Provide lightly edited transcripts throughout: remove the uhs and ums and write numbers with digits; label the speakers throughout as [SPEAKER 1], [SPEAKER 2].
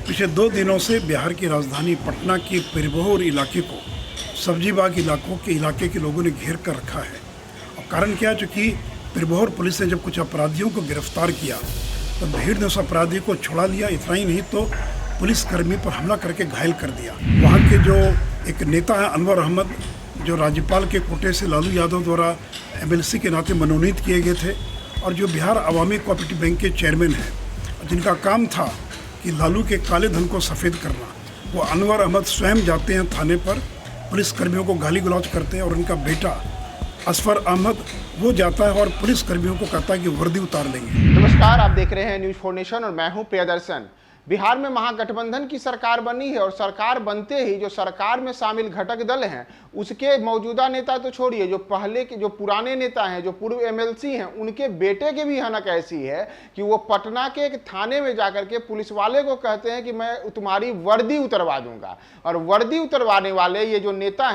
[SPEAKER 1] पिछले 2 दिनों से बिहार की राजधानी पटना के पिरबहोर इलाके को सब्जी बाग इलाके के लोगों ने घेर कर रखा है। और कारण क्या है, चूँकि पिरबहोर पुलिस ने जब कुछ अपराधियों को गिरफ्तार किया तो भीड़ ने उस अपराधी को छुड़ा लिया। इतना ही नहीं तो पुलिसकर्मी पर हमला करके घायल कर दिया। वहाँ के जो एक नेता है अनवर अहमद, जो राज्यपाल के कोटे से लालू यादव द्वारा MLC के नाते मनोनीत किए गए थे और जो बिहार अवामी कोऑपरेटिव बैंक के चेयरमैन हैं, जिनका काम था कि लालू के काले धन को सफ़ेद करना, वो अनवर अहमद स्वयं जाते हैं थाने पर, पुलिसकर्मियों को गाली गलौज करते हैं और उनका बेटा असफर अहमद वो जाता है और पुलिसकर्मियों को कहता है कि वर्दी उतार लेंगे।
[SPEAKER 2] नमस्कार, आप देख रहे हैं न्यूज़ 4 नेशन और मैं हूं प्रियदर्शन। बिहार में महागठबंधन की सरकार बनी है और सरकार बनते ही जो सरकार में शामिल घटक दल हैं उसके मौजूदा नेता तो छोड़िए, जो पुराने नेता हैं, जो पूर्व MLC हैं, उनके बेटे की भी हनक ऐसी है कि वो पटना के एक थाने में जाकर के पुलिस वाले को कहते हैं कि मैं तुम्हारी वर्दी उतरवा दूंगा। और वर्दी उतरवाने वाले ये जो नेता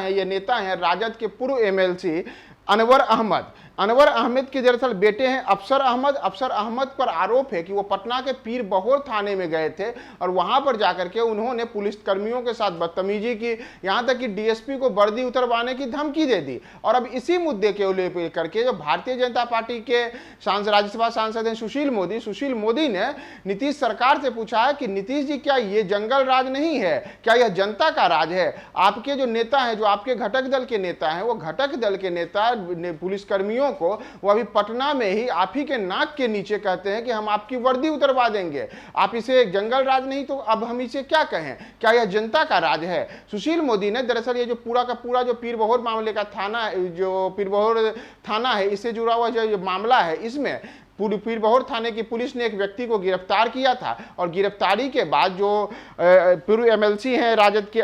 [SPEAKER 2] हैं राजद के पूर्व MLC अनवर अहमद के दरअसल बेटे हैं अफसर अहमद पर आरोप है कि वो पटना के पिरबहोर थाने में गए थे और वहां पर जाकर के उन्होंने पुलिसकर्मियों के साथ बदतमीजी की, यहां तक कि DSP को वर्दी उतरवाने की धमकी दे दी। और अब इसी मुद्दे के लेकर के जो भारतीय जनता पार्टी के राज्यसभा सांसद हैं सुशील मोदी ने नीतीश सरकार से पूछा है कि नीतीश जी, क्या ये जंगल राज नहीं है, क्या यह जनता का राज है? आपके जो नेता हैं, जो आपके घटक दल के नेता हैं, वो घटक दल के नेता पुलिसकर्मियों को वो अभी पटना में ही आप ही के नाक के नीचे कहते हैं कि हम आपकी वर्दी उतरवा देंगे। आप इसे जंगल राज नहीं तो अब हम इसे क्या कहें? क्या यह जनता का राज है? सुशील मोदी ने दरअसल ये जो पूरा का पूरा जो पिरबहोर मामले का थाना, जो पिरबहोर थाना है, इससे जुड़ा हुआ जो मामला है, इसमें पिरबहोर थाने की पुलिस ने एक व्यक्ति को गिरफ्तार किया था और गिरफ्तारी के बाद जो पूर्व MLC हैं राजद के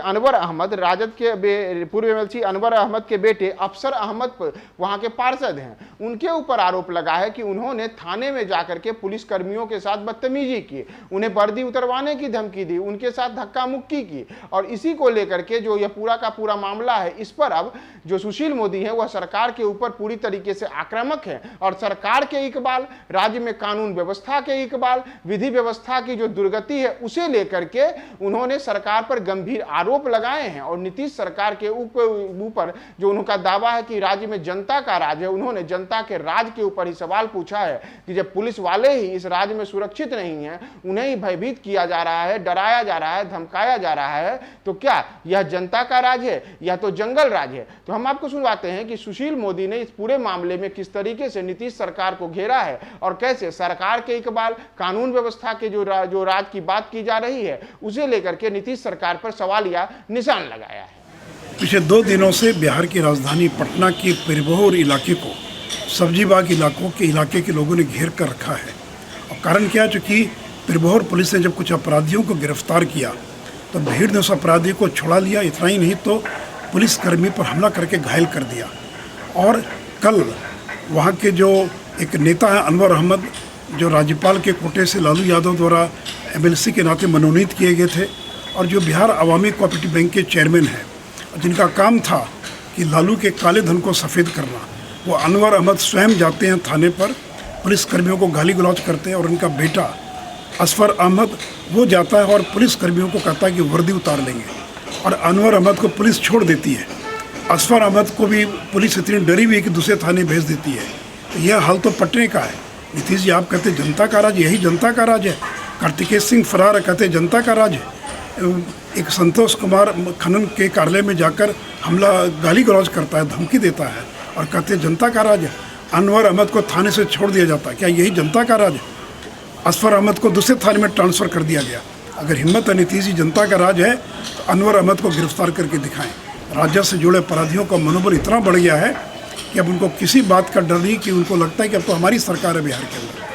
[SPEAKER 2] पूर्व MLC अनवर अहमद के बेटे अफसर अहमद वहां के पार्षद हैं, उनके ऊपर आरोप लगा है कि उन्होंने थाने में जाकर के पुलिसकर्मियों के साथ बदतमीजी की, उन्हें वर्दी उतरवाने की धमकी दी, उनके साथ धक्का मुक्की की। और इसी को लेकर के जो यह पूरा का पूरा मामला है, इस पर अब जो सुशील मोदी है वह सरकार के ऊपर पूरी तरीके से आक्रामक है और सरकार के इकबाल, राज्य में कानून व्यवस्था के इकबाल, विधि व्यवस्था की जो दुर्गति है उसे लेकर के उन्होंने सरकार पर गंभीर आरोप लगाए हैं। और नीतीश सरकार के ऊपर जो उनका दावा है कि राज्य में जनता का राज है, उन्होंने जनता के राज के ऊपर ही सवाल पूछा है कि जब पुलिस वाले ही इस राज्य में सुरक्षित नहीं है, उन्हें ही भयभीत किया जा रहा है, डराया जा रहा है, धमकाया जा रहा है, तो क्या यह जनता का राज है या तो जंगल राज है? तो हम आपको सुनवाते हैं कि सुशील मोदी ने इस पूरे मामले में किस तरीके से नीतीश सरकार को घेरा है और कैसे सरकार के इकबाल, कानून व्यवस्था के जो राज की बात की जा रही है उसे लेकर के नीतीश सरकार पर सवाल या निशान लगाया है।
[SPEAKER 1] पिछले 2 दिनों से बिहार की राजधानी पटना के पिरबहोर इलाके को सब्जी बाग इलाके के लोगों ने घेर कर रखा है। और कारण क्या है, चूँकि पिरबहोर पुलिस ने जब कुछ अपराधियों को गिरफ्तार किया तो भीड़ ने उस अपराधी को छुड़ा लिया। इतना ही नहीं तो पुलिसकर्मी पर हमला करके घायल कर दिया। और कल वहाँ के जो एक नेता है अनवर अहमद, जो राज्यपाल के कोटे से लालू यादव द्वारा MLC के नाते मनोनीत किए गए थे और जो बिहार अवामी कोऑपरेटिव बैंक के चेयरमैन हैं, जिनका काम था कि लालू के काले धन को सफ़ेद करना, वो अनवर अहमद स्वयं जाते हैं थाने पर, पुलिसकर्मियों को गाली गलौज करते हैं और उनका बेटा असफर अहमद वो जाता है और पुलिसकर्मियों को कहता है कि वर्दी उतार लेंगे। और अनवर अहमद को पुलिस छोड़ देती है। असफर अहमद को भी पुलिस इतनी डरी हुई है कि दूसरे थाने भेज देती है। तो यह हाल तो पटने का है। नीतीश जी, आप कहते जनता का राज, यही जनता का राज है। कार्तिकेय सिंह फरार कहते जनता का राज है। एक संतोष कुमार खनन के कार्यालय में जाकर गाली गलौज करता है, धमकी देता है और कहते जनता का राज है। अनवर अहमद को थाने से छोड़ दिया जाता है, क्या यही जनता का राज है? असफर अहमद को दूसरे थाने में ट्रांसफ़र कर दिया गया। अगर हिम्मत है नीतीश जी, जनता का राज है तो अनवर अहमद को गिरफ्तार करके दिखाएं। राज्य से जुड़े अपराधियों का मनोबल इतना बढ़ गया है कि अब उनको किसी बात का डर नहीं, कि उनको लगता है कि अब तो हमारी सरकार है बिहार के अंदर।